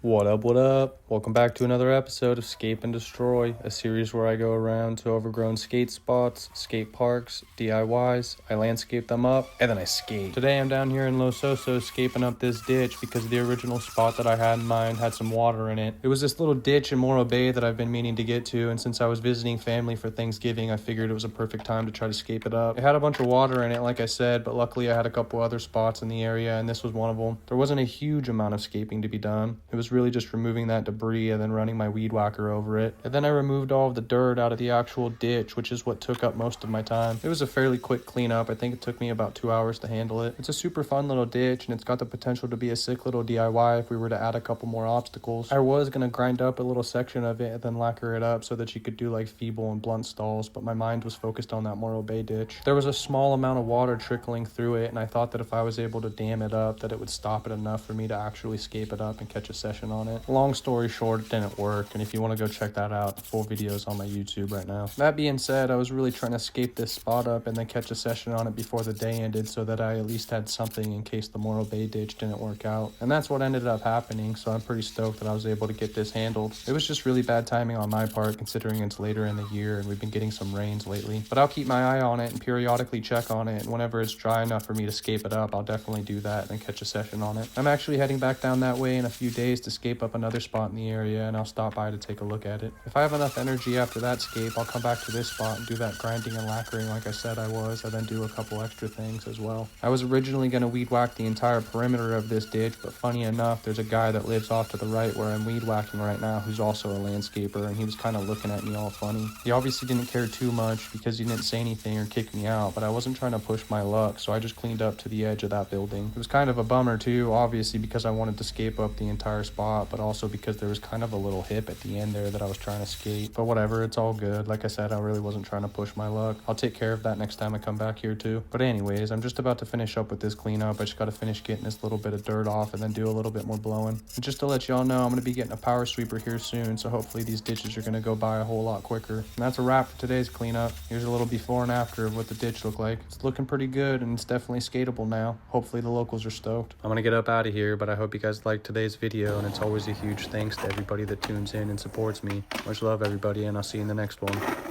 What up, what up? Welcome back to another episode of Scape and Destroy, a series where I go around to overgrown skate spots, skate parks, DIYs, I landscape them up, and then I skate. Today I'm down here in Los Osos scaping up this ditch because the original spot that I had in mind had some water in it. It was this little ditch in Morro Bay that I've been meaning to get to, and since I was visiting family for Thanksgiving, I figured it was a perfect time to try to scape it up. It had a bunch of water in it, like I said, but luckily I had a couple other spots in the area, and this was one of them. There wasn't a huge amount of scaping to be done. It was really just removing that debris and then running my weed whacker over it. And then I removed all of the dirt out of the actual ditch, which is what took up most of my time. It was a fairly quick cleanup. I think it took me about 2 hours to handle it. It's a super fun little ditch, and it's got the potential to be a sick little DIY if we were to add a couple more obstacles. I was going to grind up a little section of it and then lacquer it up so that you could do like feeble and blunt stalls, but my mind was focused on that Morro Bay ditch. There was a small amount of water trickling through it, and I thought that if I was able to dam it up, that it would stop it enough for me to actually scape it up and catch a session on it. Long story short, it didn't work, and if you want to go check that out, the full video is on my YouTube right now. That being said, I was really trying to scape this spot up and then catch a session on it before the day ended so that I at least had something in case the Morro Bay ditch didn't work out. And that's what ended up happening, so I'm pretty stoked that I was able to get this handled. It was just really bad timing on my part considering it's later in the year and we've been getting some rains lately. But I'll keep my eye on it and periodically check on it, and whenever it's dry enough for me to scape it up, I'll definitely do that and catch a session on it. I'm actually heading back down that way in a few days to scape up another spot in the area, and I'll stop by to take a look at it. If I have enough energy after that scape, I'll come back to this spot and do that grinding and lacquering like I said I was, and then do a couple extra things as well. I was originally going to weed whack the entire perimeter of this ditch, but funny enough, there's a guy that lives off to the right where I'm weed whacking right now who's also a landscaper, and he was kind of looking at me all funny. He obviously didn't care too much because he didn't say anything or kick me out, but I wasn't trying to push my luck, so I just cleaned up to the edge of that building. It was kind of a bummer too, obviously because I wanted to scape up the entire spot, but also because there was kind of a little hip at the end there that I was trying to skate. But whatever, it's all good. Like I said, I really wasn't trying to push my luck. I'll take care of that next time I come back here too. But anyways, I'm just about to finish up with this cleanup. I just got to finish getting this little bit of dirt off and then do a little bit more blowing. And just to let y'all know, I'm going to be getting a power sweeper here soon, so hopefully these ditches are going to go by a whole lot quicker. And that's a wrap for today's cleanup. Here's a little before and after of what the ditch looked like. It's looking pretty good, and it's definitely skatable now. Hopefully the locals are stoked. I'm going to get up out of here, but I hope you guys liked today's video, and it's always a huge thanks to everybody that tunes in and supports me. Much love, everybody, and I'll see you in the next one.